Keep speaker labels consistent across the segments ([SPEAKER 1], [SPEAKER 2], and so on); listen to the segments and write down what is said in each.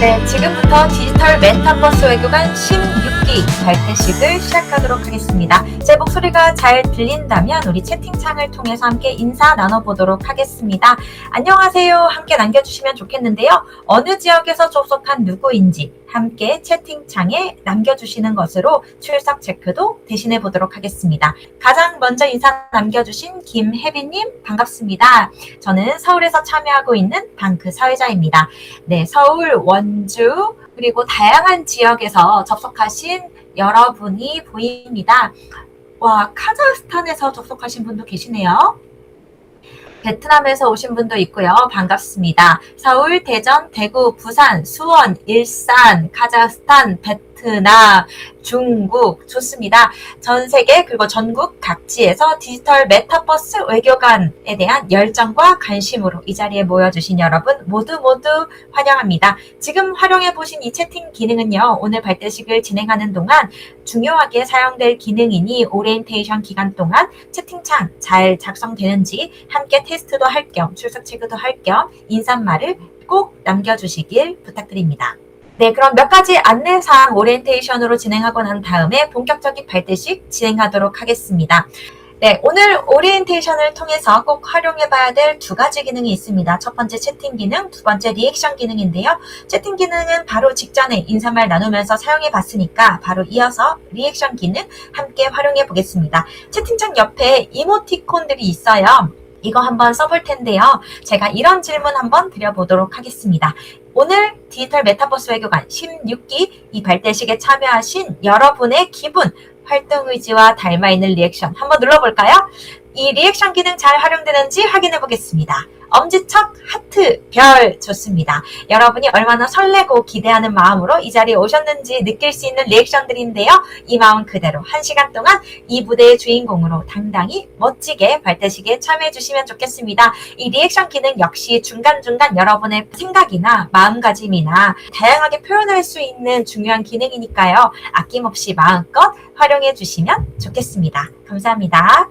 [SPEAKER 1] 네, 지금부터 디지털 메타버스 외교관 16기 발대식을 시작하도록 하겠습니다. 제 목소리가 잘 들린다면 우리 채팅창을 통해서 함께 인사 나눠보도록 하겠습니다. 안녕하세요. 함께 남겨주시면 좋겠는데요. 어느 지역에서 접속한 누구인지 함께 채팅창에 남겨주시는 것으로 출석 체크도 대신해 보도록 하겠습니다. 가장 먼저 인사 남겨주신 김혜빈님 반갑습니다. 저는 서울에서 참여하고 있는 방크 사회자입니다. 네, 서울, 원주 그리고 다양한 지역에서 접속하신 여러분이 보입니다. 와, 카자흐스탄에서 접속하신 분도 계시네요. 베트남에서 오신 분도 있고요. 반갑습니다. 서울, 대전, 대구, 부산, 수원, 일산, 카자흐스탄, 베트남, 중국 좋습니다. 전 세계 그리고 전국 각지에서 디지털 메타버스 외교관에 대한 열정과 관심으로 이 자리에 모여주신 여러분 모두 환영합니다. 지금 활용해보신 이 채팅 기능은요. 오늘 발대식을 진행하는 동안 중요하게 사용될 기능이니 오리엔테이션 기간 동안 채팅창 잘 작성되는지 함께 테스트도 할 겸 출석 체크도 할 겸 인사말을 꼭 남겨주시길 부탁드립니다. 네, 그럼 몇 가지 안내사항 오리엔테이션으로 진행하고 난 다음에 본격적인 발대식 진행하도록 하겠습니다. 네, 오늘 오리엔테이션을 통해서 꼭 활용해봐야 될 두 가지 기능이 있습니다. 첫 번째 채팅 기능, 두 번째 리액션 기능인데요. 채팅 기능은 바로 직전에 인사말 나누면서 사용해봤으니까 바로 이어서 리액션 기능 함께 활용해보겠습니다. 채팅창 옆에 이모티콘들이 있어요. 이거 한번 써볼 텐데요. 제가 이런 질문 한번 드려보도록 하겠습니다. 오늘 디지털 메타버스 외교관 16기 이 발대식에 참여하신 여러분의 기분, 활동 의지와 닮아있는 리액션 한번 눌러볼까요? 이 리액션 기능 잘 활용되는지 확인해 보겠습니다. 엄지척, 하트, 별 좋습니다. 여러분이 얼마나 설레고 기대하는 마음으로 이 자리에 오셨는지 느낄 수 있는 리액션들인데요. 이 마음 그대로 1시간 동안 이 무대의 주인공으로 당당히 멋지게 발대식에 참여해 주시면 좋겠습니다. 이 리액션 기능 역시 중간중간 여러분의 생각이나 마음가짐이나 다양하게 표현할 수 있는 중요한 기능이니까요. 아낌없이 마음껏 활용해 주시면 좋겠습니다. 감사합니다.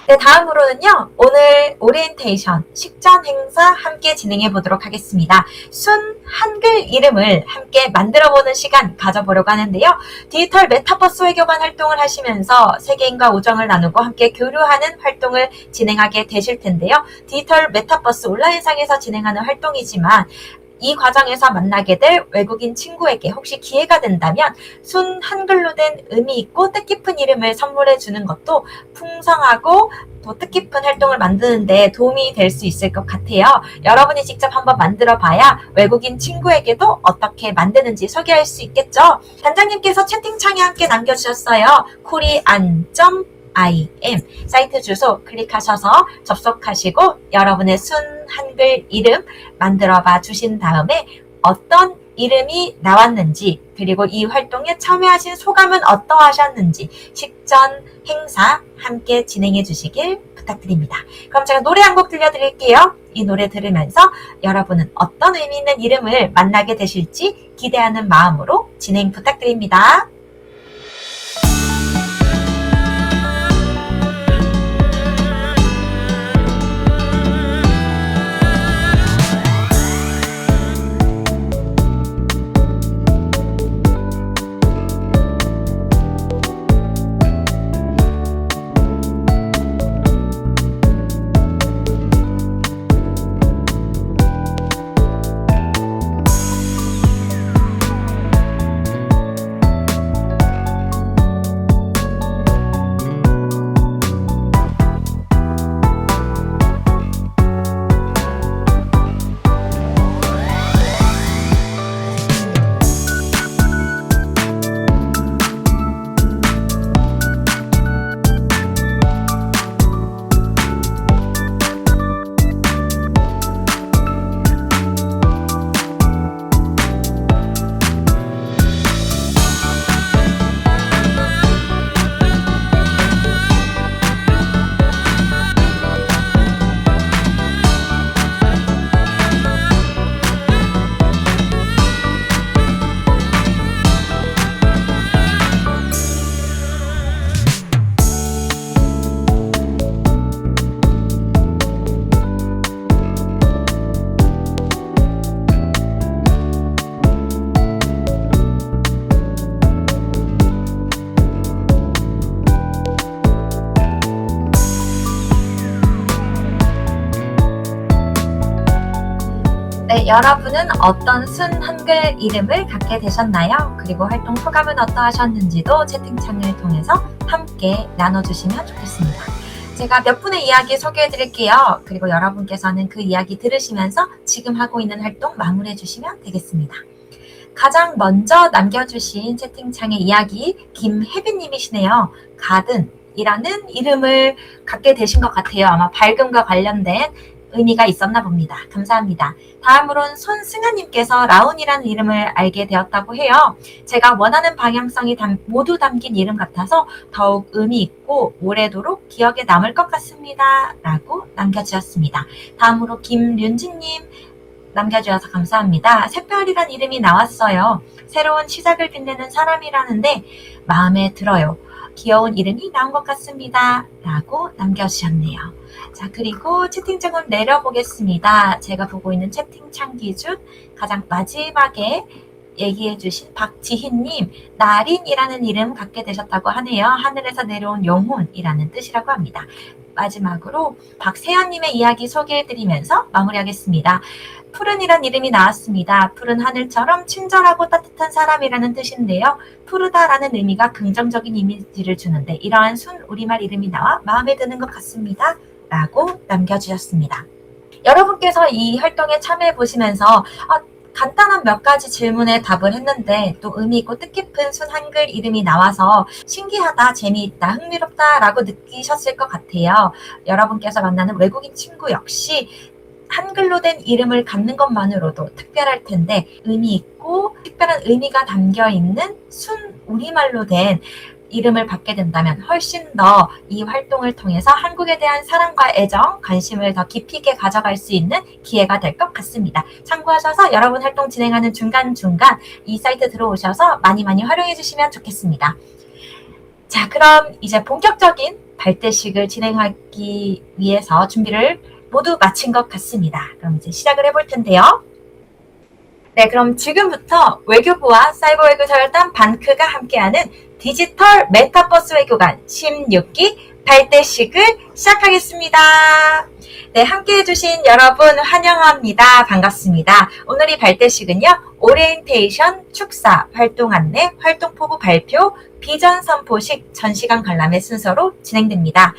[SPEAKER 1] 네, 다음으로는요, 오늘 오리엔테이션 식전 행사 함께 진행해 보도록 하겠습니다. 순 한글 이름을 함께 만들어보는 시간 가져보려고 하는데요. 디지털 메타버스 외교관 활동을 하시면서 세계인과 우정을 나누고 함께 교류하는 활동을 진행하게 되실 텐데요. 디지털 메타버스 온라인상에서 진행하는 활동이지만 이 과정에서 만나게 될 외국인 친구에게 혹시 기회가 된다면 순 한글로 된 의미 있고 뜻깊은 이름을 선물해 주는 것도 풍성하고 또 뜻깊은 활동을 만드는 데 도움이 될 수 있을 것 같아요. 여러분이 직접 한번 만들어 봐야 외국인 친구에게도 어떻게 만드는지 소개할 수 있겠죠. 단장님께서 채팅창에 함께 남겨주셨어요. korean.im 사이트 주소 클릭하셔서 접속하시고 여러분의 순 한글 이름 만들어 봐 주신 다음에 어떤 이름이 나왔는지 그리고 이 활동에 참여하신 소감은 어떠하셨는지 식전 행사 함께 진행해 주시길 부탁드립니다. 그럼 제가 노래 한 곡 들려드릴게요. 이 노래 들으면서 여러분은 어떤 의미 있는 이름을 만나게 되실지 기대하는 마음으로 진행 부탁드립니다. 네, 여러분은 어떤 순 한글 이름을 갖게 되셨나요? 그리고 활동 소감은 어떠하셨는지도 채팅창을 통해서 함께 나눠주시면 좋겠습니다. 제가 몇 분의 이야기 소개해드릴게요. 그리고 여러분께서는 그 이야기 들으시면서 지금 하고 있는 활동 마무리해주시면 되겠습니다. 가장 먼저 남겨주신 채팅창의 이야기 김혜빈님이시네요. 가든이라는 이름을 갖게 되신 것 같아요. 아마 밝음과 관련된 의미가 있었나 봅니다. 감사합니다. 다음으로는 손승아님께서 라운이라는 이름을 알게 되었다고 해요. 제가 원하는 방향성이 모두 담긴 이름 같아서 더욱 의미 있고 오래도록 기억에 남을 것 같습니다. 라고 남겨주셨습니다. 다음으로 김윤진님 남겨주셔서 감사합니다. 샛별이란 이름이 나왔어요. 새로운 시작을 빛내는 사람이라는데 마음에 들어요. 귀여운 이름이 나온 것 같습니다. 라고 남겨주셨네요. 자, 그리고 채팅창을 내려보겠습니다. 제가 보고 있는 채팅창 기준 가장 마지막에 얘기해주신 박지희님, 나린이라는 이름 갖게 되셨다고 하네요. 하늘에서 내려온 영혼이라는 뜻이라고 합니다. 마지막으로 박세연님의 이야기 소개해드리면서 마무리하겠습니다. 푸른이란 이름이 나왔습니다. 푸른 하늘처럼 친절하고 따뜻한 사람이라는 뜻인데요. 푸르다라는 의미가 긍정적인 이미지를 주는데 이러한 순 우리말 이름이 나와 마음에 드는 것 같습니다. 라고 남겨주셨습니다. 여러분께서 이 활동에 참여해 보시면서 간단한 몇 가지 질문에 답을 했는데 또 의미 있고 뜻깊은 순 한글 이름이 나와서 신기하다, 재미있다, 흥미롭다 라고 느끼셨을 것 같아요. 여러분께서 만나는 외국인 친구 역시 한글로 된 이름을 갖는 것만으로도 특별할 텐데 의미 있고 특별한 의미가 담겨있는 순 우리말로 된 이름을 받게 된다면 훨씬 더 이 활동을 통해서 한국에 대한 사랑과 애정, 관심을 더 깊이 있게 가져갈 수 있는 기회가 될 것 같습니다. 참고하셔서 여러분 활동 진행하는 중간중간 이 사이트 들어오셔서 많이 활용해 주시면 좋겠습니다. 자, 그럼 이제 본격적인 발대식을 진행하기 위해서 준비를 모두 마친 것 같습니다. 그럼 이제 시작을 해볼 텐데요. 네, 그럼 지금부터 외교부와 사이버 외교 자율단 반크가 함께하는 디지털 메타버스 외교관 16기 발대식을 시작하겠습니다. 네, 함께 해주신 여러분 환영합니다. 반갑습니다. 오늘 이 발대식은요, 오리엔테이션, 축사, 활동 안내, 활동 포부 발표, 비전 선포식, 전시관 관람의 순서로 진행됩니다.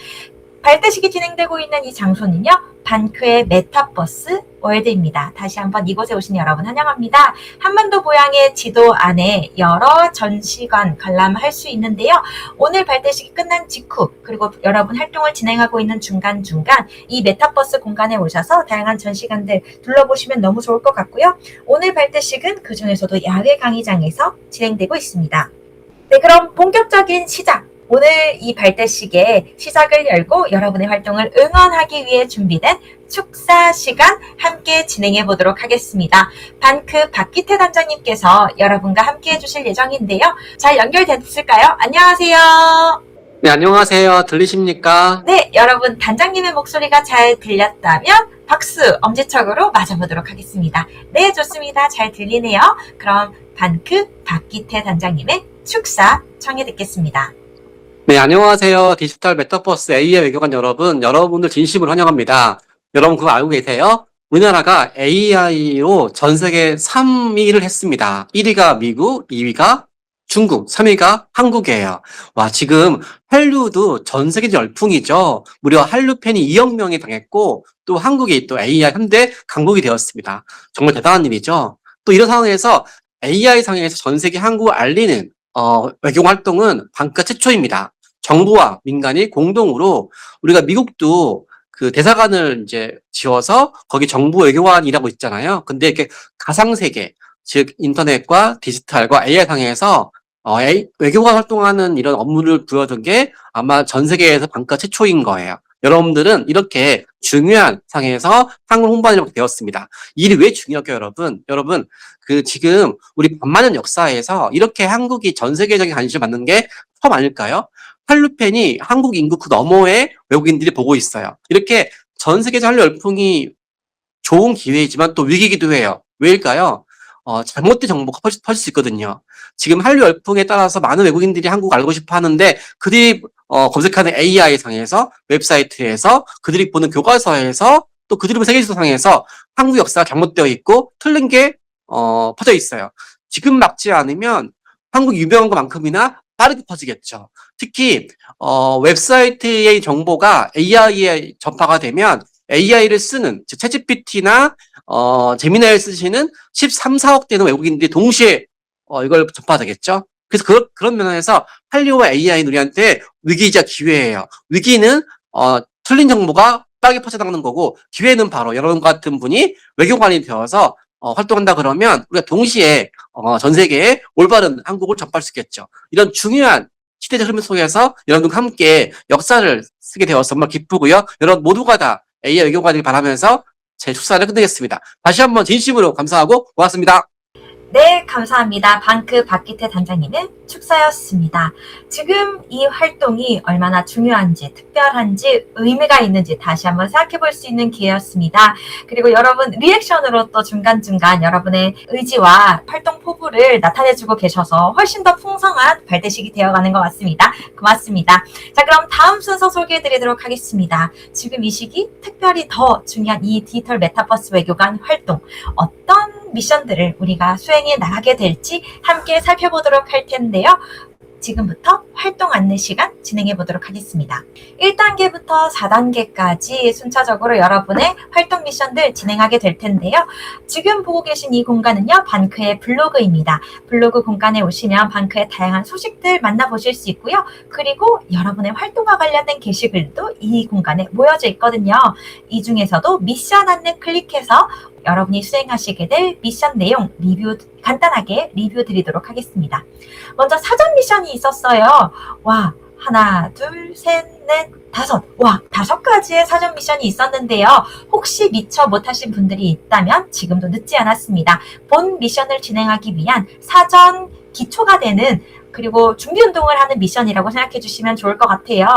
[SPEAKER 1] 발대식이 진행되고 있는 이 장소는요, 반크의 메타버스 월드입니다. 다시 한번 이곳에 오신 여러분 환영합니다. 한반도 모양의 지도 안에 여러 전시관 관람할 수 있는데요. 오늘 발대식이 끝난 직후 그리고 여러분 활동을 진행하고 있는 중간중간 이 메타버스 공간에 오셔서 다양한 전시관들 둘러보시면 너무 좋을 것 같고요. 오늘 발대식은 그중에서도 야외 강의장에서 진행되고 있습니다. 네, 그럼 본격적인 시작! 오늘 이 발대식의 시작을 열고 여러분의 활동을 응원하기 위해 준비된 축사 시간 함께 진행해 보도록 하겠습니다. 반크 박기태 단장님께서 여러분과 함께 해주실 예정인데요. 잘 연결됐을까요? 안녕하세요.
[SPEAKER 2] 네, 안녕하세요. 들리십니까?
[SPEAKER 1] 네, 여러분 단장님의 목소리가 잘 들렸다면 박수, 엄지척으로 맞아보도록 하겠습니다. 네, 좋습니다. 잘 들리네요. 그럼 반크 박기태 단장님의 축사 청해 듣겠습니다.
[SPEAKER 2] 네, 안녕하세요. 디지털 메타버스 AI 외교관 여러분, 여러분들 진심으로 환영합니다. 여러분 그거 알고 계세요? 우리나라가 AI로 전 세계 3위를 했습니다. 1위가 미국, 2위가 중국, 3위가 한국이에요. 와, 지금 한류도 전 세계 열풍이죠. 무려 한류 팬이 2억 명이 당했고, 또 한국이 또 AI 현대 강국이 되었습니다. 정말 대단한 일이죠. 또 이런 상황에서 AI 상에서 전 세계 한국을 알리는 외교 활동은 반크가 최초입니다. 정부와 민간이 공동으로 우리가 미국도 그 대사관을 이제 지어서 거기 정부 외교관이라고 있잖아요. 근데 이렇게 가상세계, 즉 인터넷과 디지털과 AI 상에서 외교관 활동하는 이런 업무를 부여둔 게 아마 전 세계에서 반크가 최초인 거예요. 여러분들은 이렇게 중요한 상에서 한국 홍보관이라고 되었습니다. 이 일이 왜 중요할까요, 여러분? 여러분, 그 지금 우리 반만년 역사에서 이렇게 한국이 전 세계적인 관심을 받는 게 처음 아닐까요? 한류 팬이 한국 인구 그 너머에 외국인들이 보고 있어요. 이렇게 전 세계적 한류 열풍이 좋은 기회이지만 또 위기이기도 해요. 왜일까요? 잘못된 정보가 퍼질 수 있거든요. 지금 한류 열풍에 따라서 많은 외국인들이 한국 알고 싶어 하는데 그들이 검색하는 AI 상에서 웹사이트에서 그들이 보는 교과서에서 또 그 드리블 세계지도상에서 한국 역사가 잘못되어 있고 틀린 게 퍼져 있어요. 지금 막지 않으면 한국 유명한 것만큼이나 빠르게 퍼지겠죠. 특히 웹사이트의 정보가 AI에 전파가 되면 AI를 쓰는 즉 챗GPT나 제미나이를 쓰시는 13, 4억 되는 외국인들이 동시에 이걸 전파되겠죠. 그래서 그런 면에서 한류와 AI는 우리한테 위기이자 기회예요. 위기는 틀린 정보가 빠르게 퍼져나가는 거고, 기회는 바로 여러분 같은 분이 외교관이 되어서 활동한다 그러면 우리가 동시에 전 세계에 올바른 한국을 전파할 수 있겠죠. 이런 중요한 시대적 흐름 속에서 여러분과 함께 역사를 쓰게 되어서 정말 기쁘고요. 여러분 모두가 다 AI 외교관을 바라면서 제 축사를 끝내겠습니다. 다시 한번 진심으로 감사하고 고맙습니다.
[SPEAKER 1] 네, 감사합니다. 방크 박기태 단장님의 축사였습니다. 지금 이 활동이 얼마나 중요한지, 특별한지, 의미가 있는지 다시 한번 생각해 볼 수 있는 기회였습니다. 그리고 여러분 리액션으로 또 중간중간 여러분의 의지와 활동 포부를 나타내주고 계셔서 훨씬 더 풍성한 발대식이 되어가는 것 같습니다. 고맙습니다. 자, 그럼 다음 순서 소개해 드리도록 하겠습니다. 지금 이 시기 특별히 더 중요한 이 디지털 메타버스 외교관 활동, 어떤 미션들을 우리가 수행해 나가게 될지 함께 살펴보도록 할 텐데요. 지금부터 활동 안내 시간 진행해 보도록 하겠습니다. 1단계부터 4단계까지 순차적으로 여러분의 활동 미션들 진행하게 될 텐데요. 지금 보고 계신 이 공간은요, 방크의 블로그입니다. 블로그 공간에 오시면 방크의 다양한 소식들 만나보실 수 있고요. 그리고 여러분의 활동과 관련된 게시글도 이 공간에 모여져 있거든요. 이 중에서도 미션 안내 클릭해서 여러분이 수행하시게 될 미션 내용 간단하게 리뷰 드리도록 하겠습니다. 먼저 사전 미션이 있었어요. 와, 하나, 둘, 셋, 넷, 다섯. 와, 5가지의 사전 미션이 있었는데요. 혹시 미처 못하신 분들이 있다면 지금도 늦지 않았습니다. 본 미션을 진행하기 위한 사전 기초가 되는, 그리고 준비 운동을 하는 미션이라고 생각해 주시면 좋을 것 같아요.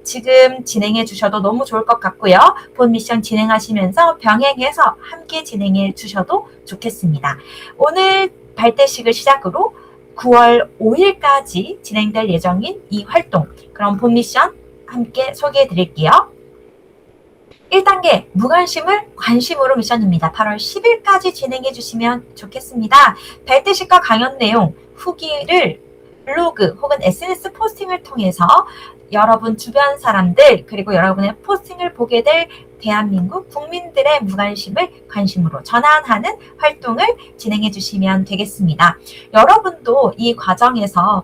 [SPEAKER 1] 지금 진행해 주셔도 너무 좋을 것 같고요. 본 미션 진행하시면서 병행해서 함께 진행해 주셔도 좋겠습니다. 오늘 발대식을 시작으로 9월 5일까지 진행될 예정인 이 활동, 그럼 본 미션 함께 소개해 드릴게요. 1단계 무관심을 관심으로 미션입니다. 8월 10일까지 진행해 주시면 좋겠습니다. 발대식과 강연 내용, 후기를 블로그 혹은 SNS 포스팅을 통해서 여러분 주변 사람들, 그리고 여러분의 포스팅을 보게 될 대한민국 국민들의 무관심을 관심으로 전환하는 활동을 진행해 주시면 되겠습니다. 여러분도 이 과정에서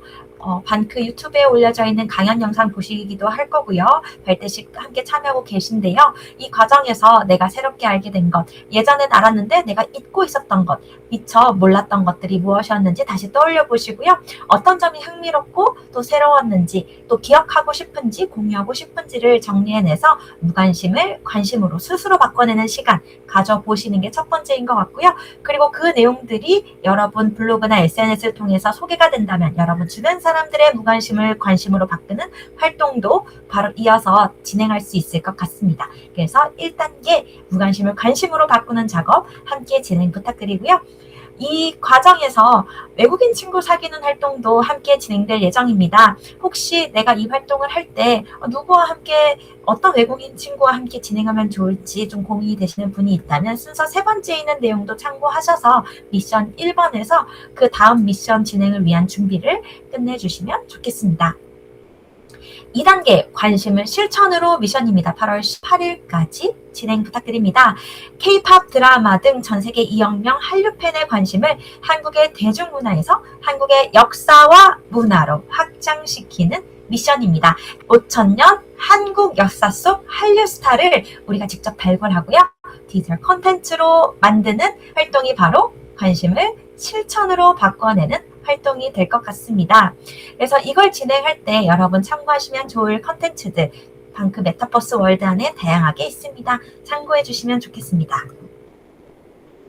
[SPEAKER 1] 방크 유튜브에 올려져 있는 강연 영상 보시기도 할 거고요. 발대식 함께 참여하고 계신데요. 이 과정에서 내가 새롭게 알게 된 것, 예전엔 알았는데 내가 잊고 있었던 것, 미처 몰랐던 것들이 무엇이었는지 다시 떠올려 보시고요. 어떤 점이 흥미롭고 또 새로웠는지, 또 기억하고 싶은지, 공유하고 싶은지를 정리해내서 무관심을 관심으로 스스로 바꿔내는 시간 가져보시는 게 첫 번째인 것 같고요. 그리고 그 내용들이 여러분 블로그나 SNS를 통해서 소개가 된다면 여러분 주변 사람들의 무관심을 관심으로 바꾸는 활동도 바로 이어서 진행할 수 있을 것 같습니다. 그래서 1단계 무관심을 관심으로 바꾸는 작업 함께 진행 부탁드리고요. 이 과정에서 외국인 친구 사귀는 활동도 함께 진행될 예정입니다. 혹시 내가 이 활동을 할 때 누구와 함께, 어떤 외국인 친구와 함께 진행하면 좋을지 좀 고민이 되시는 분이 있다면 순서 3번째에 있는 내용도 참고하셔서 미션 1번에서 그 다음 미션 진행을 위한 준비를 끝내주시면 좋겠습니다. 2단계 관심을 실천으로 미션입니다. 8월 18일까지 진행 부탁드립니다. K-팝 드라마 등 전 세계 2억 명 한류 팬의 관심을 한국의 대중문화에서 한국의 역사와 문화로 확장시키는 미션입니다. 5,000년 한국 역사 속 한류 스타를 우리가 직접 발굴하고요. 디지털 콘텐츠로 만드는 활동이 바로 관심을 실천으로 바꿔내는 활동이 될 것 같습니다. 그래서 이걸 진행할 때 여러분 참고하시면 좋을 컨텐츠들 방크 메타버스 월드 안에 다양하게 있습니다. 참고해 주시면 좋겠습니다.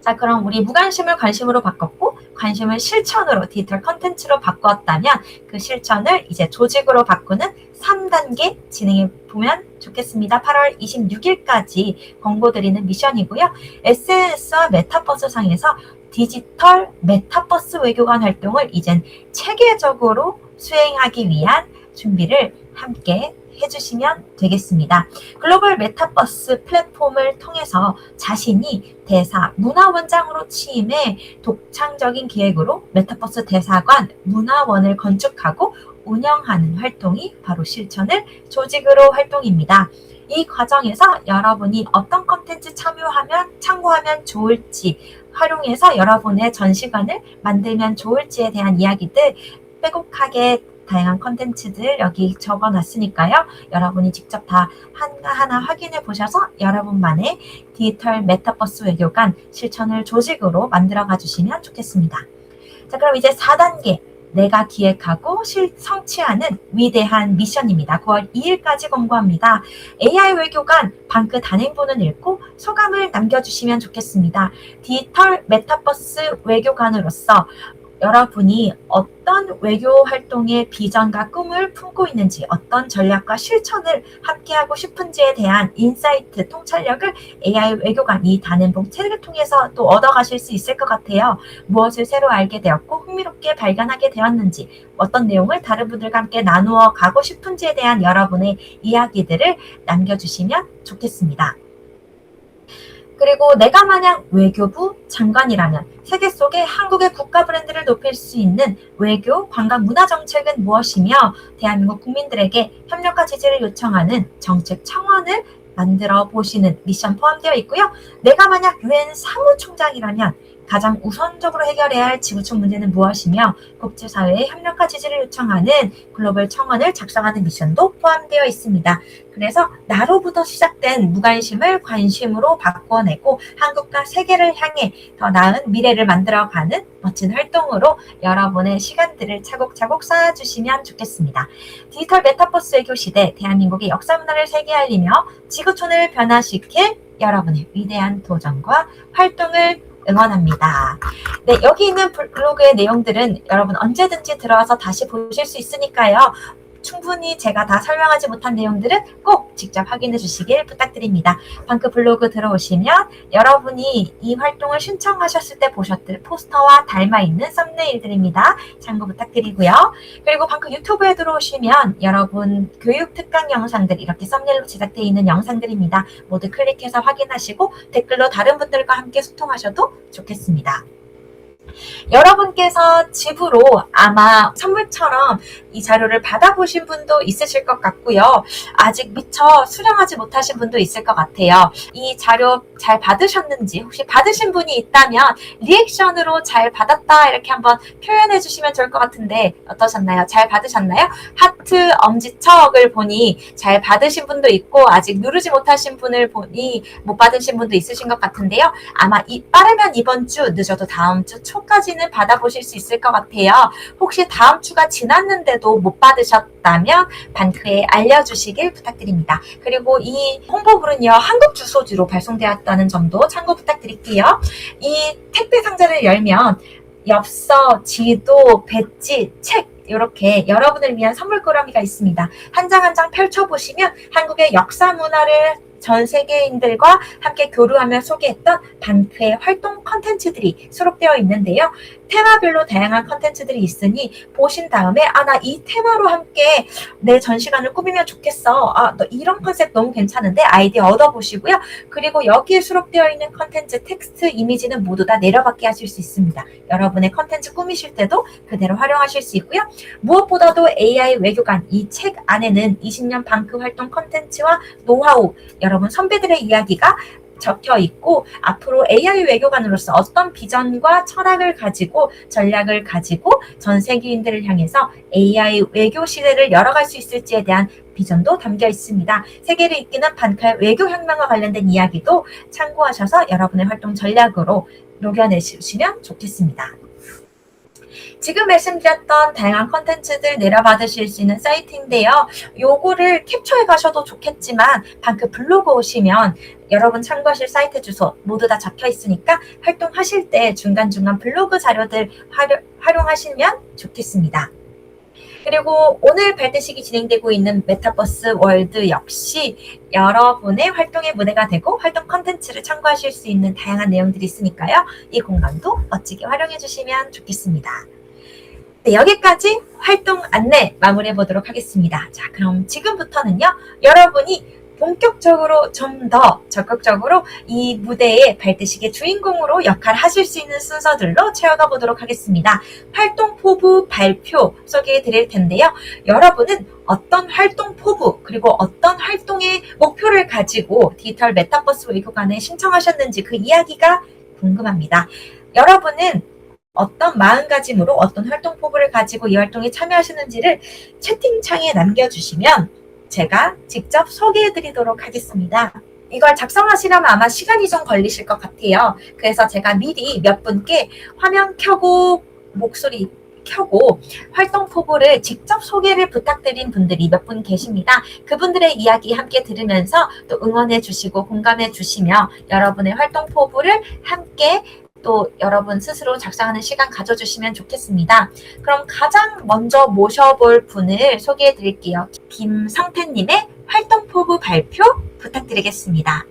[SPEAKER 1] 자, 그럼 우리 무관심을 관심으로 바꿨고 관심을 실천으로 디지털 컨텐츠로 바꿨다면 그 실천을 이제 조직으로 바꾸는 3단계 진행해 보면 좋겠습니다. 8월 26일까지 권고드리는 미션이고요. SNS와 메타버스 상에서 디지털 메타버스 외교관 활동을 이젠 체계적으로 수행하기 위한 준비를 함께 해주시면 되겠습니다. 글로벌 메타버스 플랫폼을 통해서 자신이 대사 문화원장으로 취임해 독창적인 계획으로 메타버스 대사관 문화원을 건축하고 운영하는 활동이 바로 실천을 조직으로 활동입니다. 이 과정에서 여러분이 어떤 컨텐츠 참고하면 좋을지, 활용해서 여러분의 전시관을 만들면 좋을지에 대한 이야기들 빼곡하게 다양한 컨텐츠들 여기 적어놨으니까요. 여러분이 직접 다 하나하나 확인해 보셔서 여러분만의 디지털 메타버스 외교관 실천을 조직으로 만들어가 주시면 좋겠습니다. 자, 그럼 이제 4단계. 내가 기획하고 성취하는 위대한 미션입니다. 9월 2일까지 공고합니다. AI 외교관 방크 단행본을 읽고 소감을 남겨주시면 좋겠습니다. 디지털 메타버스 외교관으로서 여러분이 어떤 외교 활동의 비전과 꿈을 품고 있는지, 어떤 전략과 실천을 함께하고 싶은지에 대한 인사이트, 통찰력을 AI 외교관 이 단행본 책을 통해서 또 얻어가실 수 있을 것 같아요. 무엇을 새로 알게 되었고 흥미롭게 발견하게 되었는지, 어떤 내용을 다른 분들과 함께 나누어 가고 싶은지에 대한 여러분의 이야기들을 남겨주시면 좋겠습니다. 그리고 내가 만약 외교부 장관이라면 세계 속에 한국의 국가 브랜드를 높일 수 있는 외교, 관광, 문화 정책은 무엇이며 대한민국 국민들에게 협력과 지지를 요청하는 정책 청원을 만들어 보시는 미션 포함되어 있고요. 내가 만약 유엔 사무총장이라면 가장 우선적으로 해결해야 할 지구촌 문제는 무엇이며 국제사회의 협력과 지지를 요청하는 글로벌 청원을 작성하는 미션도 포함되어 있습니다. 그래서 나로부터 시작된 무관심을 관심으로 바꿔내고 한국과 세계를 향해 더 나은 미래를 만들어가는 멋진 활동으로 여러분의 시간들을 차곡차곡 쌓아주시면 좋겠습니다. 디지털 메타버스 외교 시대 대한민국의 역사 문화를 세계에 알리며 지구촌을 변화시킬 여러분의 위대한 도전과 활동을 응원합니다. 네, 여기 있는 블로그의 내용들은 여러분 언제든지 들어와서 다시 보실 수 있으니까요. 충분히 제가 다 설명하지 못한 내용들은 꼭 직접 확인해 주시길 부탁드립니다. 방크 블로그 들어오시면 여러분이 이 활동을 신청하셨을 때 보셨을 포스터와 닮아있는 썸네일들입니다. 참고 부탁드리고요. 그리고 방크 유튜브에 들어오시면 여러분 교육 특강 영상들 이렇게 썸네일로 제작되어 있는 영상들입니다. 모두 클릭해서 확인하시고 댓글로 다른 분들과 함께 소통하셔도 좋겠습니다. 여러분께서 집으로 아마 선물처럼 이 자료를 받아보신 분도 있으실 것 같고요. 아직 미처 수령하지 못하신 분도 있을 것 같아요. 이 자료 잘 받으셨는지, 혹시 받으신 분이 있다면 리액션으로 잘 받았다 이렇게 한번 표현해 주시면 좋을 것 같은데 어떠셨나요? 잘 받으셨나요? 하트 엄지척을 보니 잘 받으신 분도 있고 아직 누르지 못하신 분을 보니 못 받으신 분도 있으신 것 같은데요. 아마 빠르면 이번 주, 늦어도 다음 주 초까지는 받아보실 수 있을 것 같아요. 혹시 다음 주가 지났는데도 못 받으셨다면 방크에 알려주시길 부탁드립니다. 그리고 이 홍보글은요, 한국 주소지로 발송되었다는 점도 참고 부탁드릴게요. 이 택배 상자를 열면 엽서, 지도, 배지, 책 이렇게 여러분을 위한 선물 꾸러미가 있습니다. 한 장 한 장 펼쳐보시면 한국의 역사 문화를 전 세계인들과 함께 교류하며 소개했던 방크의 활동 컨텐츠들이 수록되어 있는데요. 테마별로 다양한 컨텐츠들이 있으니 보신 다음에 나 이 테마로 함께 내 전시관을 꾸미면 좋겠어. 너 이런 컨셉 너무 괜찮은데 아이디어 얻어보시고요. 그리고 여기에 수록되어 있는 컨텐츠 텍스트 이미지는 모두 다 내려받게 하실 수 있습니다. 여러분의 컨텐츠 꾸미실 때도 그대로 활용하실 수 있고요. 무엇보다도 AI 외교관 이 책 안에는 20년 방크 활동 컨텐츠와 노하우, 여러분 선배들의 이야기가 적혀 있고 앞으로 AI 외교관으로서 어떤 비전과 철학을 가지고 전략을 가지고 전 세계인들을 향해서 AI 외교 시대를 열어갈 수 있을지에 대한 비전도 담겨 있습니다. 세계를 이끄는 방크의 외교혁명과 관련된 이야기도 참고하셔서 여러분의 활동 전략으로 녹여내시면 좋겠습니다. 지금 말씀드렸던 다양한 컨텐츠들 내려받으실 수 있는 사이트인데요. 요거를 캡처해 가셔도 좋겠지만 방크 블로그 오시면 여러분 참고하실 사이트 주소 모두 다 적혀 있으니까 활동하실 때 중간중간 블로그 자료들 활용하시면 좋겠습니다. 그리고 오늘 발대식이 진행되고 있는 메타버스 월드 역시 여러분의 활동의 무대가 되고 활동 컨텐츠를 참고하실 수 있는 다양한 내용들이 있으니까요. 이 공간도 멋지게 활용해 주시면 좋겠습니다. 네, 여기까지 활동 안내 마무리해 보도록 하겠습니다. 자, 그럼 지금부터는요, 여러분이 본격적으로 좀 더 적극적으로 이 무대의 발대식의 주인공으로 역할하실 수 있는 순서들로 채워가 보도록 하겠습니다. 활동 포부 발표 소개해 드릴 텐데요. 여러분은 어떤 활동 포부 그리고 어떤 활동의 목표를 가지고 디지털 메타버스 외교관에 신청하셨는지 그 이야기가 궁금합니다. 여러분은 어떤 마음가짐으로 어떤 활동 포부를 가지고 이 활동에 참여하시는지를 채팅창에 남겨주시면 제가 직접 소개해 드리도록 하겠습니다. 이걸 작성하시려면 아마 시간이 좀 걸리실 것 같아요. 그래서 제가 미리 몇 분께 화면 켜고 목소리 켜고 활동 포부를 직접 소개를 부탁드린 분들이 몇 분 계십니다. 그분들의 이야기 함께 들으면서 또 응원해 주시고 공감해 주시며 여러분의 활동 포부를 함께 또 여러분 스스로 작성하는 시간 가져주시면 좋겠습니다. 그럼 가장 먼저 모셔볼 분을 소개해 드릴게요. 김성태님의 활동 포부 발표 부탁드리겠습니다.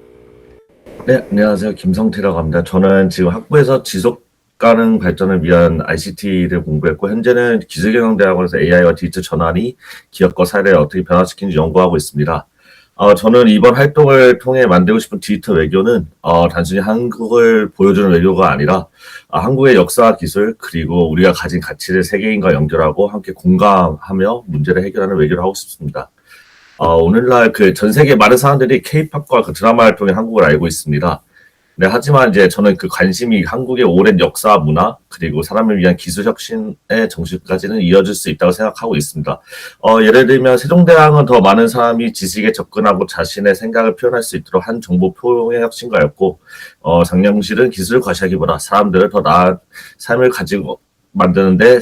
[SPEAKER 3] 네, 안녕하세요. 김성태라고 합니다. 저는 지금 학부에서 지속 가능 발전을 위한 ICT를 공부했고, 현재는 기술경영대학원에서 AI와 디지털 전환이 기업과 사회를 어떻게 변화시키는지 연구하고 있습니다. 저는 이번 활동을 통해 만들고 싶은 디지털 외교는 단순히 한국을 보여주는 외교가 아니라 한국의 역사와 기술 그리고 우리가 가진 가치를 세계인과 연결하고 함께 공감하며 문제를 해결하는 외교를 하고 싶습니다. 오늘날 그 전 세계 많은 사람들이 K-팝과 그 드라마를 통해 한국을 알고 있습니다. 네, 하지만 이제 저는 그 관심이 한국의 오랜 역사, 문화, 그리고 사람을 위한 기술 혁신의 정신까지는 이어질 수 있다고 생각하고 있습니다. 예를 들면 세종대왕은 더 많은 사람이 지식에 접근하고 자신의 생각을 표현할 수 있도록 한 정보 표현의 혁신가였고, 장영실은 기술을 과시하기보다 사람들을 더 나은 삶을 가지고 만드는데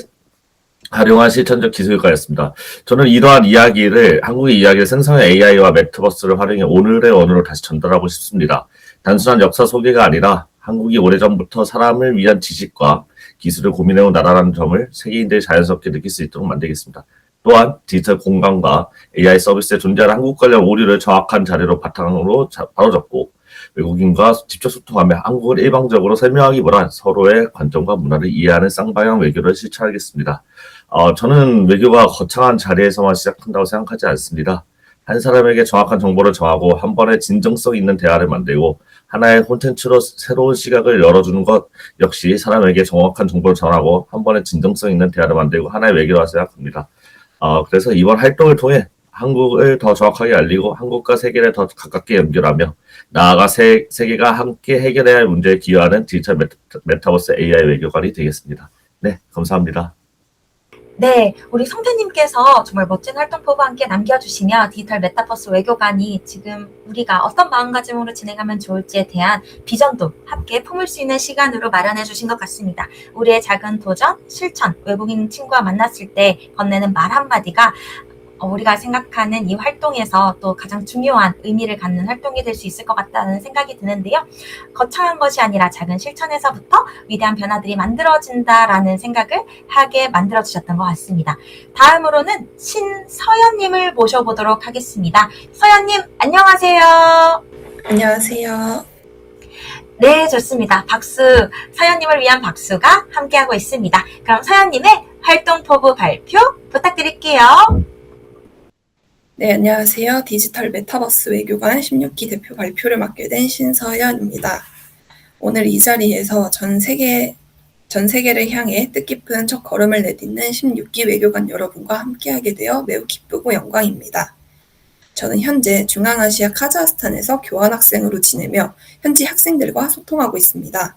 [SPEAKER 3] 활용한 실천적 기술가였습니다. 저는 이러한 이야기를, 한국의 이야기를 생성한 AI와 메타버스를 활용해 오늘의 언어로 다시 전달하고 싶습니다. 단순한 역사 소개가 아니라 한국이 오래전부터 사람을 위한 지식과 기술을 고민해온 나라라는 점을 세계인들이 자연스럽게 느낄 수 있도록 만들겠습니다. 또한 디지털 공간과 AI 서비스에 존재하는 한국 관련 오류를 정확한 자료로 바탕으로 바로잡고 외국인과 직접 소통하며 한국을 일방적으로 설명하기보다 서로의 관점과 문화를 이해하는 쌍방향 외교를 실천하겠습니다. 저는 외교가 거창한 자리에서만 시작한다고 생각하지 않습니다. 한 사람에게 정확한 정보를 정하고 한 번에 진정성 있는 대화를 만들고 하나의 콘텐츠로 새로운 시각을 열어주는 것 역시 사람에게 정확한 정보를 전하고 한 번에 진정성 있는 대화를 만들고 하나의 외교라 생각합니다. 그래서 이번 활동을 통해 한국을 더 정확하게 알리고 한국과 세계를 더 가깝게 연결하며 나아가 세계가 함께 해결해야 할 문제에 기여하는 디지털 메타버스 AI 외교관이 되겠습니다. 네, 감사합니다.
[SPEAKER 1] 네, 우리 성태님께서 정말 멋진 활동 포부와 함께 남겨주시며 디지털 메타버스 외교관이 지금 우리가 어떤 마음가짐으로 진행하면 좋을지에 대한 비전도 함께 품을 수 있는 시간으로 마련해 주신 것 같습니다. 우리의 작은 도전, 실천, 외국인 친구와 만났을 때 건네는 말 한마디가 우리가 생각하는 이 활동에서 또 가장 중요한 의미를 갖는 활동이 될 수 있을 것 같다는 생각이 드는데요. 거창한 것이 아니라 작은 실천에서부터 위대한 변화들이 만들어진다라는 생각을 하게 만들어주셨던 것 같습니다. 다음으로는 신서연님을 모셔보도록 하겠습니다. 서연님, 안녕하세요.
[SPEAKER 4] 안녕하세요.
[SPEAKER 1] 네, 좋습니다. 박수, 서연님을 위한 박수가 함께하고 있습니다. 그럼 서연님의 활동 포부 발표 부탁드릴게요.
[SPEAKER 4] 네, 안녕하세요. 디지털 메타버스 외교관 16기 대표 발표를 맡게 된 신서연입니다. 오늘 이 자리에서 전 세계를 향해 뜻깊은 첫 걸음을 내딛는 16기 외교관 여러분과 함께하게 되어 매우 기쁘고 영광입니다. 저는 현재 중앙아시아 카자흐스탄에서 교환학생으로 지내며 현지 학생들과 소통하고 있습니다.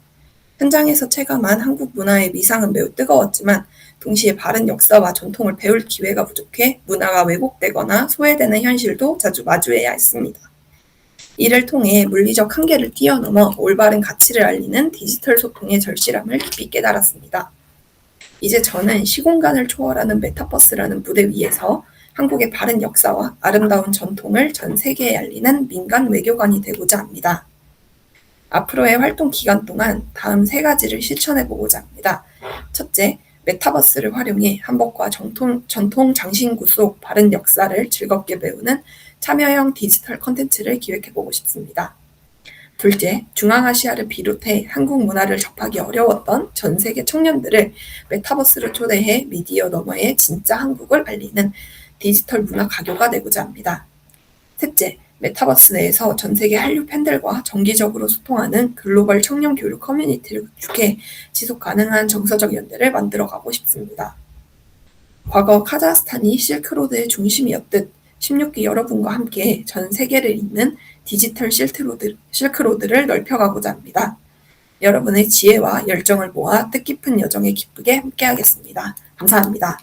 [SPEAKER 4] 현장에서 체감한 한국 문화의 미상은 매우 뜨거웠지만 동시에 바른 역사와 전통을 배울 기회가 부족해 문화가 왜곡되거나 소외되는 현실도 자주 마주해야 했습니다. 이를 통해 물리적 한계를 뛰어넘어 올바른 가치를 알리는 디지털 소통의 절실함을 깊이 깨달았습니다. 이제 저는 시공간을 초월하는 메타버스라는 무대 위에서 한국의 바른 역사와 아름다운 전통을 전 세계에 알리는 민간 외교관이 되고자 합니다. 앞으로의 활동 기간 동안 다음 3가지를 실천해보고자 합니다. 첫째, 메타버스를 활용해 한복과 전통 장신구 속 바른 역사를 즐겁게 배우는 참여형 디지털 콘텐츠를 기획해보고 싶습니다. 둘째, 중앙아시아를 비롯해 한국 문화를 접하기 어려웠던 전 세계 청년들을 메타버스를 초대해 미디어 너머의 진짜 한국을 알리는 디지털 문화 가교가 되고자 합니다. 셋째, 메타버스 내에서 전 세계 한류 팬들과 정기적으로 소통하는 글로벌 청년 교류 커뮤니티를 구축해 지속 가능한 정서적 연대를 만들어가고 싶습니다. 과거 카자흐스탄이 실크로드의 중심이었듯 16기 여러분과 함께 전 세계를 잇는 디지털 실크로드를 넓혀가고자 합니다. 여러분의 지혜와 열정을 모아 뜻깊은 여정에 기쁘게 함께하겠습니다. 감사합니다.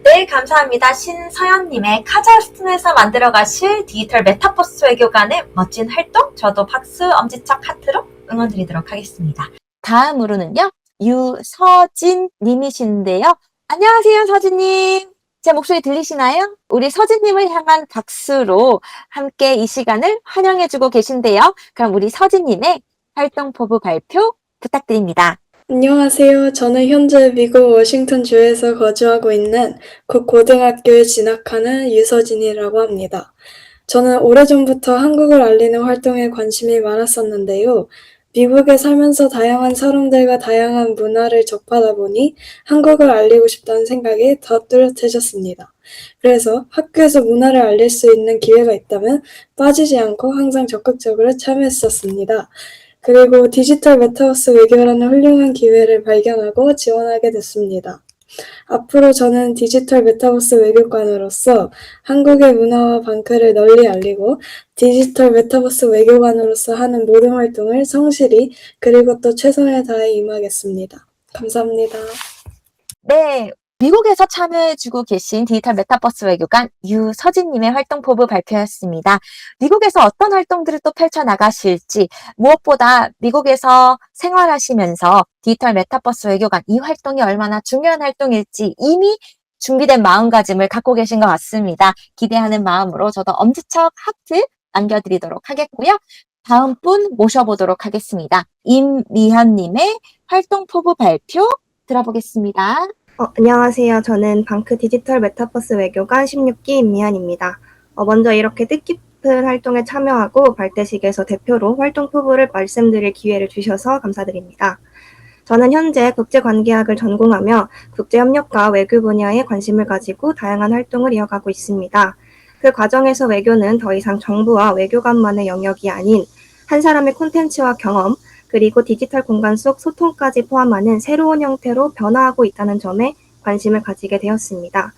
[SPEAKER 1] 네, 감사합니다. 신서연님의 카자흐스탄에서 만들어가실 디지털 메타버스 외교관의 멋진 활동, 저도 박수, 엄지척, 하트로 응원드리도록 하겠습니다. 다음으로는요, 유서진 님이신데요. 안녕하세요, 서진님. 제 목소리 들리시나요? 우리 서진님을 향한 박수로 함께 이 시간을 환영해주고 계신데요. 그럼 우리 서진님의 활동 포부 발표 부탁드립니다.
[SPEAKER 5] 안녕하세요. 저는 현재 미국 워싱턴주에서 거주하고 있는 고등학교에 진학하는 유서진이라고 합니다. 저는 오래전부터 한국을 알리는 활동에 관심이 많았었는데요. 미국에 살면서 다양한 사람들과 다양한 문화를 접하다 보니 한국을 알리고 싶다는 생각이 더 뚜렷해졌습니다. 그래서 학교에서 문화를 알릴 수 있는 기회가 있다면 빠지지 않고 항상 적극적으로 참여했었습니다. 그리고 디지털 메타버스 외교라는 훌륭한 기회를 발견하고 지원하게 됐습니다. 앞으로 저는 디지털 메타버스 외교관으로서 한국의 문화와 방크를 널리 알리고 디지털 메타버스 외교관으로서 하는 모든 활동을 성실히 그리고 또 최선을 다해 임하겠습니다. 감사합니다.
[SPEAKER 1] 네, 미국에서 참여해주고 계신 디지털 메타버스 외교관 유서진님의 활동 포부 발표였습니다. 미국에서 어떤 활동들을 또 펼쳐나가실지, 무엇보다 미국에서 생활하시면서 디지털 메타버스 외교관 이 활동이 얼마나 중요한 활동일지 이미 준비된 마음가짐을 갖고 계신 것 같습니다. 기대하는 마음으로 저도 엄지척 하트 남겨드리도록 하겠고요. 다음 분 모셔보도록 하겠습니다. 임미현님의 활동 포부 발표 들어보겠습니다.
[SPEAKER 6] 안녕하세요. 저는 방크 디지털 메타버스 외교관 16기 임미한입니다. 먼저 이렇게 뜻깊은 활동에 참여하고 발대식에서 대표로 활동 포부를 말씀드릴 기회를 주셔서 감사드립니다. 저는 현재 국제관계학을 전공하며 국제협력과 외교 분야에 관심을 가지고 다양한 활동을 이어가고 있습니다. 그 과정에서 외교는 더 이상 정부와 외교관만의 영역이 아닌 한 사람의 콘텐츠와 경험, 그리고 디지털 공간 속 소통까지 포함하는 새로운 형태로 변화하고 있다는 점에 관심을 가지게 되었습니다.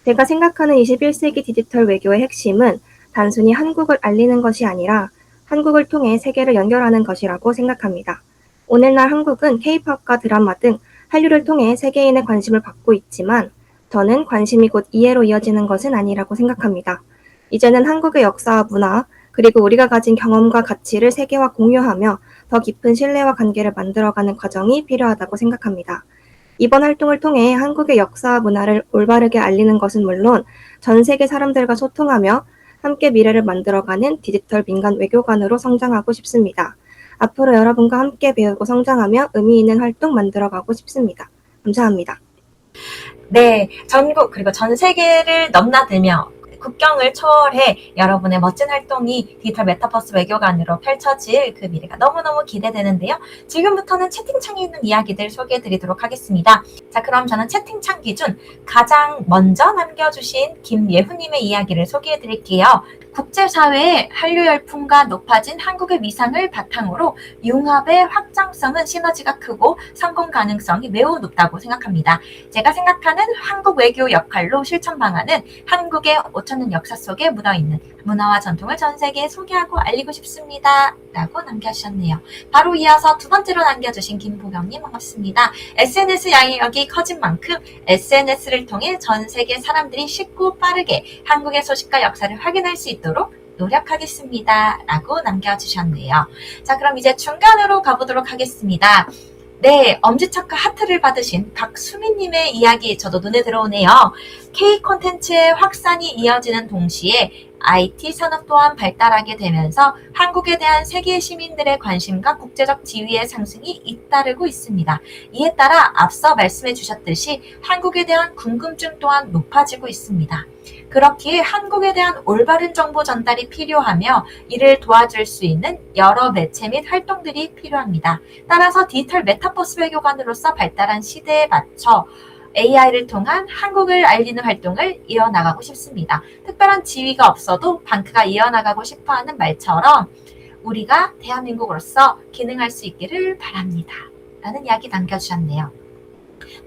[SPEAKER 6] 제가 생각하는 21세기 디지털 외교의 핵심은 단순히 한국을 알리는 것이 아니라 한국을 통해 세계를 연결하는 것이라고 생각합니다. 오늘날 한국은 K-팝과 드라마 등 한류를 통해 세계인의 관심을 받고 있지만 저는 관심이 곧 이해로 이어지는 것은 아니라고 생각합니다. 이제는 한국의 역사와 문화, 그리고 우리가 가진 경험과 가치를 세계와 공유하며 더 깊은 신뢰와 관계를 만들어가는 과정이 필요하다고 생각합니다. 이번 활동을 통해 한국의 역사와 문화를 올바르게 알리는 것은 물론 전 세계 사람들과 소통하며 함께 미래를 만들어가는 디지털 민간 외교관으로 성장하고 싶습니다. 앞으로 여러분과 함께 배우고 성장하며 의미 있는 활동 만들어가고 싶습니다. 감사합니다.
[SPEAKER 1] 네, 전국 그리고 전 세계를 넘나들며 국경을 초월해 여러분의 멋진 활동이 디지털 메타버스 외교관으로 펼쳐질 그 미래가 너무너무 기대되는데요. 지금부터는 채팅창에 있는 이야기들 소개해드리도록 하겠습니다. 자, 그럼 저는 채팅창 기준 가장 먼저 남겨주신 김예훈님의 이야기를 소개해드릴게요. 국제사회의 한류 열풍과 높아진 한국의 위상을 바탕으로 융합의 확장성은 시너지가 크고 성공 가능성이 매우 높다고 생각합니다. 제가 생각하는 한국 외교 역할로 실천 방안은 한국의 5,000년 역사 속에 묻어있는 문화와 전통을 전 세계에 소개하고 알리고 싶습니다. 라고 남겨주셨네요. 바로 이어서 두 번째로 남겨주신 김보경님 반갑습니다. SNS 양력이 커진 만큼 SNS를 통해 전 세계 사람들이 쉽고 빠르게 한국의 소식과 역사를 확인할 수 있도록 노력하겠습니다. 라고 남겨주셨네요. 자, 그럼 이제 중간으로 가보도록 하겠습니다. 네, 엄지척과 하트를 받으신 박수민님의 이야기 저도 눈에 들어오네요. K 콘텐츠의 확산이 이어지는 동시에 IT 산업 또한 발달하게 되면서 한국에 대한 세계 시민들의 관심과 국제적 지위의 상승이 잇따르고 있습니다. 이에 따라 앞서 말씀해 주셨듯이 한국에 대한 궁금증 또한 높아지고 있습니다. 그렇기에 한국에 대한 올바른 정보 전달이 필요하며 이를 도와줄 수 있는 여러 매체 및 활동들이 필요합니다. 따라서 디지털 메타버스 외교관으로서 발달한 시대에 맞춰 AI를 통한 한국을 알리는 활동을 이어나가고 싶습니다. 특별한 지위가 없어도 방크가 이어나가고 싶어하는 말처럼 우리가 대한민국으로서 기능할 수 있기를 바랍니다. 라는 이야기 남겨주셨네요.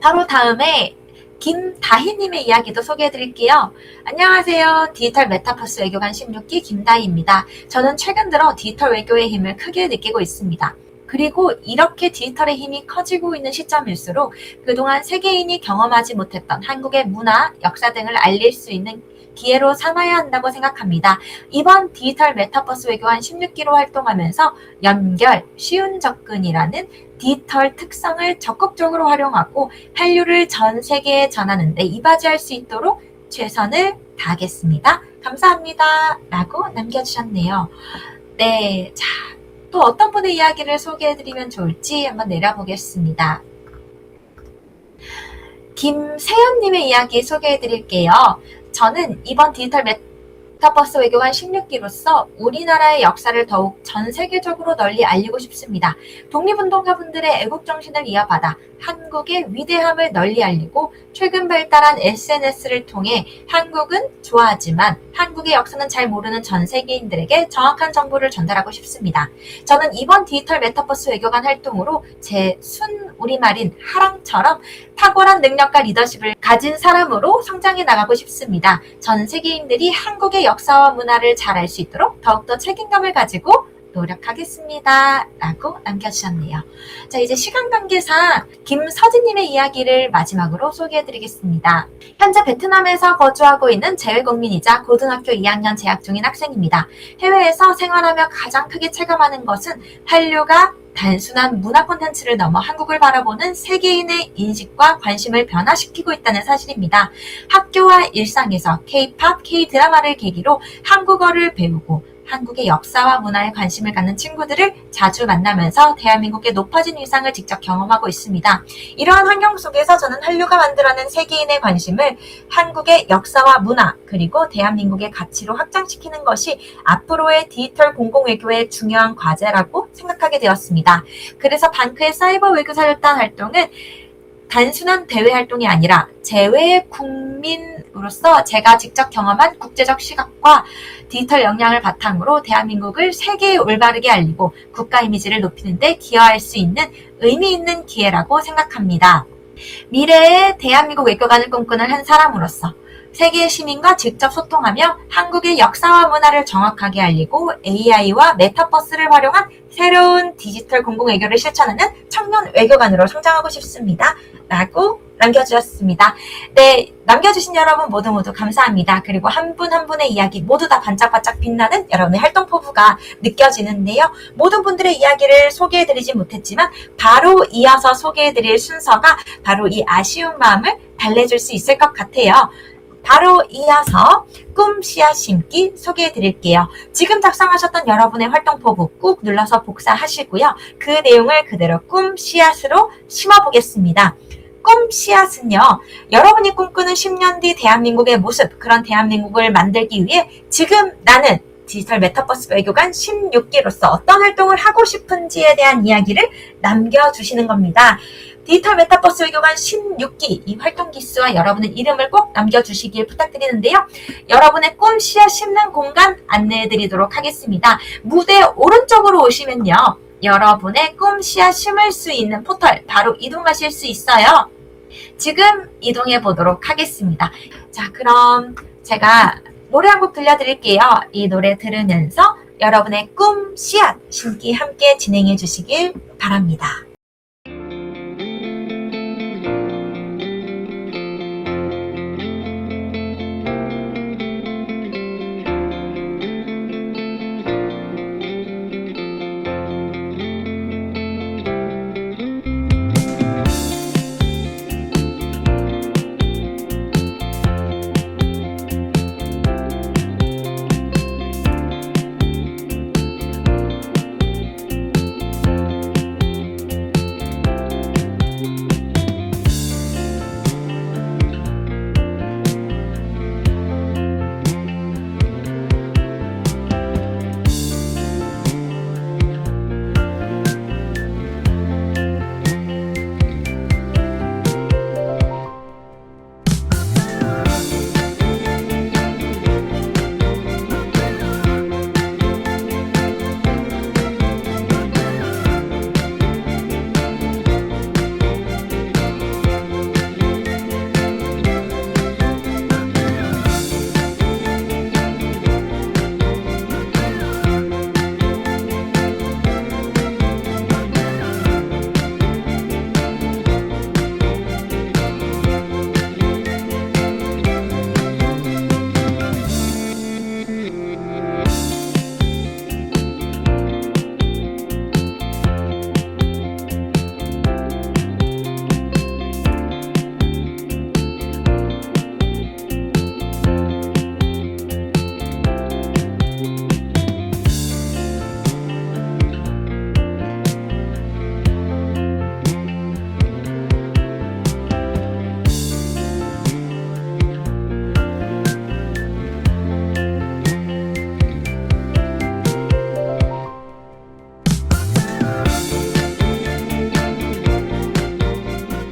[SPEAKER 1] 바로 다음에 김다희님의 이야기도 소개해드릴게요. 안녕하세요. 디지털 메타버스 외교관 16기 김다희입니다. 저는 최근 들어 디지털 외교의 힘을 크게 느끼고 있습니다. 그리고 이렇게 디지털의 힘이 커지고 있는 시점일수록 그동안 세계인이 경험하지 못했던 한국의 문화, 역사 등을 알릴 수 있는 기회로 삼아야 한다고 생각합니다. 이번 디지털 메타버스 외교관 16기로 활동하면서 연결, 쉬운 접근이라는 디지털 특성을 적극적으로 활용하고 한류를 전 세계에 전하는 데 이바지할 수 있도록 최선을 다하겠습니다. 감사합니다. 라고 남겨주셨네요. 네, 자, 또 어떤 분의 이야기를 소개해드리면 좋을지 한번 내려보겠습니다. 김세연님의 이야기 소개해드릴게요. 저는 이번 디지털 메타버스 외교관 16기로서 우리나라의 역사를 더욱 전 세계적으로 널리 알리고 싶습니다. 독립운동가분들의 애국정신을 이어받아 한국의 위대함을 널리 알리고 최근 발달한 SNS를 통해 한국은 좋아하지만 한국의 역사는 잘 모르는 전 세계인들에게 정확한 정보를 전달하고 싶습니다. 저는 이번 디지털 메타버스 외교관 활동으로 제 순 우리말인 하랑처럼 탁월한 능력과 리더십을 가진 사람으로 성장해 나가고 싶습니다. 전 세계인들이 한국의 역사와 문화를 잘 알 수 있도록 더욱더 책임감을 가지고 노력하겠습니다. 라고 남겨주셨네요. 자, 이제 시간 관계상 김서진님의 이야기를 마지막으로 소개해드리겠습니다. 현재 베트남에서 거주하고 있는 재외국민이자 고등학교 2학년 재학 중인 학생입니다. 해외에서 생활하며 가장 크게 체감하는 것은 한류가 단순한 문화 콘텐츠를 넘어 한국을 바라보는 세계인의 인식과 관심을 변화시키고 있다는 사실입니다. 학교와 일상에서 K-팝, K-드라마를 계기로 한국어를 배우고 한국의 역사와 문화에 관심을 갖는 친구들을 자주 만나면서 대한민국의 높아진 위상을 직접 경험하고 있습니다. 이러한 환경 속에서 저는 한류가 만들어낸 세계인의 관심을 한국의 역사와 문화 그리고 대한민국의 가치로 확장시키는 것이 앞으로의 디지털 공공외교의 중요한 과제라고 생각하게 되었습니다. 그래서 방크의 사이버 외교사절단 활동은 단순한 대외 활동이 아니라 재외 국민으로서 제가 직접 경험한 국제적 시각과 디지털 역량을 바탕으로 대한민국을 세계에 올바르게 알리고 국가 이미지를 높이는 데 기여할 수 있는 의미 있는 기회라고 생각합니다. 미래의 대한민국 외교관을 꿈꾸는 한 사람으로서 세계 시민과 직접 소통하며 한국의 역사와 문화를 정확하게 알리고 AI와 메타버스를 활용한 새로운 디지털 공공외교를 실천하는 청년 외교관으로 성장하고 싶습니다. 라고 남겨주셨습니다. 네, 남겨주신 여러분 모두 감사합니다. 그리고 한 분 한 분의 이야기 모두 다 반짝반짝 빛나는 여러분의 활동 포부가 느껴지는데요. 모든 분들의 이야기를 소개해드리지 못했지만 바로 이어서 소개해드릴 순서가 바로 이 아쉬운 마음을 달래줄 수 있을 것 같아요. 바로 이어서 꿈 씨앗 심기 소개해 드릴게요. 지금 작성하셨던 여러분의 활동 포부 꾹 눌러서 복사하시고요. 그 내용을 그대로 꿈 씨앗으로 심어보겠습니다. 꿈 씨앗은요, 여러분이 꿈꾸는 10년 뒤 대한민국의 모습, 그런 대한민국을 만들기 위해 지금 나는 디지털 메타버스 외교관 16기로서 어떤 활동을 하고 싶은지에 대한 이야기를 남겨주시는 겁니다. 디지털 메타버스 외교관 16기 이 활동 기수와 여러분의 이름을 꼭 남겨주시길 부탁드리는데요. 여러분의 꿈 씨앗 심는 공간 안내해드리도록 하겠습니다. 무대 오른쪽으로 오시면요. 여러분의 꿈 씨앗 심을 수 있는 포털 바로 이동하실 수 있어요. 지금 이동해 보도록 하겠습니다. 자, 그럼 제가 노래 한 곡 들려드릴게요. 이 노래 들으면서 여러분의 꿈 씨앗 심기 함께 진행해 주시길 바랍니다.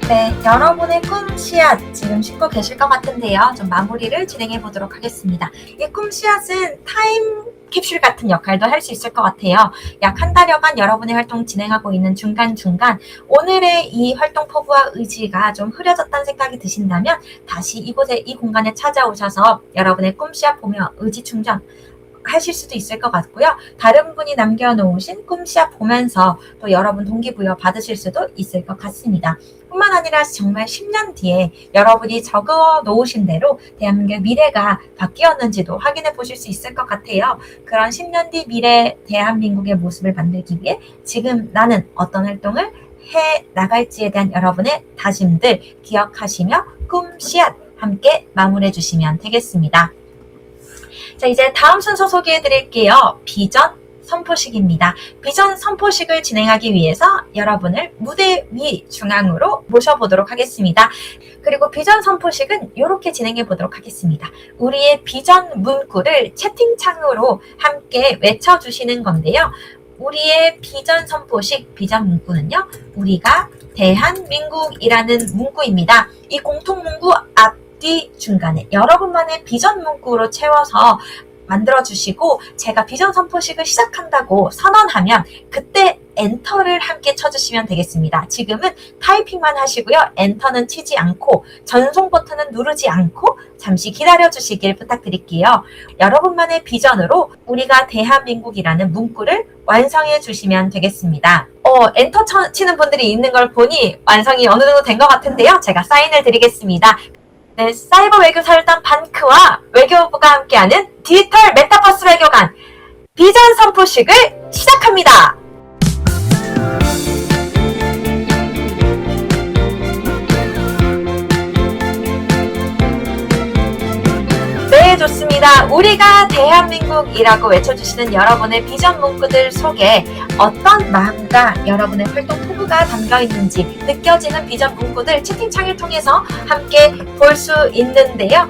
[SPEAKER 1] 네, 여러분의 꿈 씨앗 지금 싣고 계실 것 같은데요. 좀 마무리를 진행해 보도록 하겠습니다. 이 꿈 씨앗은 타임 캡슐 같은 역할도 할 수 있을 것 같아요. 약 한 달여간 여러분의 활동 진행하고 있는 중간중간 오늘의 이 활동 포부와 의지가 좀 흐려졌다는 생각이 드신다면 다시 이곳에 이 공간에 찾아오셔서 여러분의 꿈 씨앗 보며 의지 충전 하실 수도 있을 것 같고요. 다른 분이 남겨놓으신 꿈 씨앗 보면서 또 여러분 동기부여 받으실 수도 있을 것 같습니다. 뿐만 아니라 정말 10년 뒤에 여러분이 적어 놓으신 대로 대한민국의 미래가 바뀌었는지도 확인해 보실 수 있을 것 같아요. 그런 10년 뒤 미래 대한민국의 모습을 만들기 위해 지금 나는 어떤 활동을 해 나갈지에 대한 여러분의 다짐들 기억하시며 꿈 씨앗 함께 마무리해 주시면 되겠습니다. 자, 이제 다음 순서 소개해 드릴게요. 비전 선포식입니다. 비전 선포식을 진행하기 위해서 여러분을 무대 위 중앙으로 모셔보도록 하겠습니다. 그리고 비전 선포식은 이렇게 진행해 보도록 하겠습니다. 우리의 비전 문구를 채팅창으로 함께 외쳐주시는 건데요. 우리의 비전 선포식 비전 문구는요. 우리가 대한민국이라는 문구입니다. 이 공통 문구 앞뒤 중간에 여러분만의 비전 문구로 채워서 만들어주시고 제가 비전 선포식을 시작한다고 선언하면 그때 엔터를 함께 쳐주시면 되겠습니다. 지금은 타이핑만 하시고요. 엔터는 치지 않고 전송 버튼은 누르지 않고 잠시 기다려주시길 부탁드릴게요. 여러분만의 비전으로 우리가 대한민국이라는 문구를 완성해 주시면 되겠습니다. 엔터 치는 분들이 있는 걸 보니 완성이 어느 정도 된 것 같은데요. 제가 사인을 드리겠습니다. 네, 사이버 외교 사절단 방크와 외교부가 함께하는 디지털 메타버스 외교관 비전 선포식을 시작합니다. 네, 좋습니다. 우리가 대한민국이라고 외쳐주시는 여러분의 비전 문구들 속에 어떤 마음과 여러분의 활동 포부가 담겨있는지 느껴지는 비전 문구들 채팅창을 통해서 함께 볼 수 있는데요.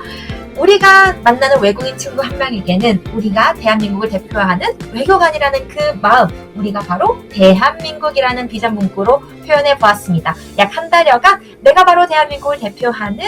[SPEAKER 1] 우리가 만나는 외국인 친구 한 명에게는 우리가 대한민국을 대표하는 외교관이라는 그 마음, 우리가 바로 대한민국이라는 비전 문구로 표현해 보았습니다. 약 한 달여간 내가 바로 대한민국을 대표하는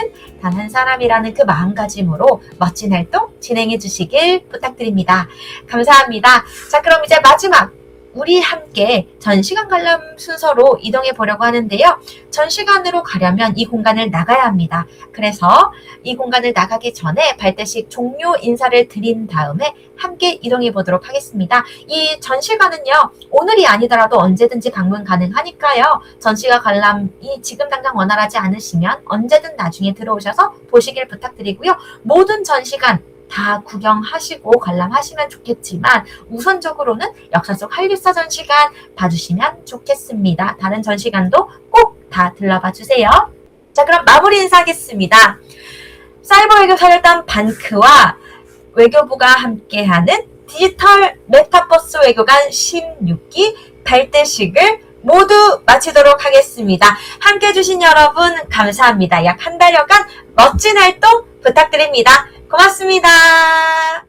[SPEAKER 1] 단 한 사람이라는 그 마음가짐으로 멋진 활동 진행해 주시길 부탁드립니다. 감사합니다. 자, 그럼 이제 마지막 우리 함께 전시관 관람 순서로 이동해 보려고 하는데요. 전시관으로 가려면 이 공간을 나가야 합니다. 그래서 이 공간을 나가기 전에 발대식 종료 인사를 드린 다음에 함께 이동해 보도록 하겠습니다. 이 전시관은요, 오늘이 아니더라도 언제든지 방문 가능하니까요. 전시관 관람이 지금 당장 원활하지 않으시면 언제든 나중에 들어오셔서 보시길 부탁드리고요. 모든 전시관 다 구경하시고 관람하시면 좋겠지만 우선적으로는 역사 속 한류사 전시관 봐주시면 좋겠습니다. 다른 전시관도 꼭 다 들러봐 주세요. 자, 그럼 마무리 인사하겠습니다. 사이버 외교 사절단 방크와 외교부가 함께하는 디지털 메타버스 외교관 16기 발대식을 모두 마치도록 하겠습니다. 함께 해주신 여러분 감사합니다. 약 한 달여간 멋진 활동 부탁드립니다. 고맙습니다.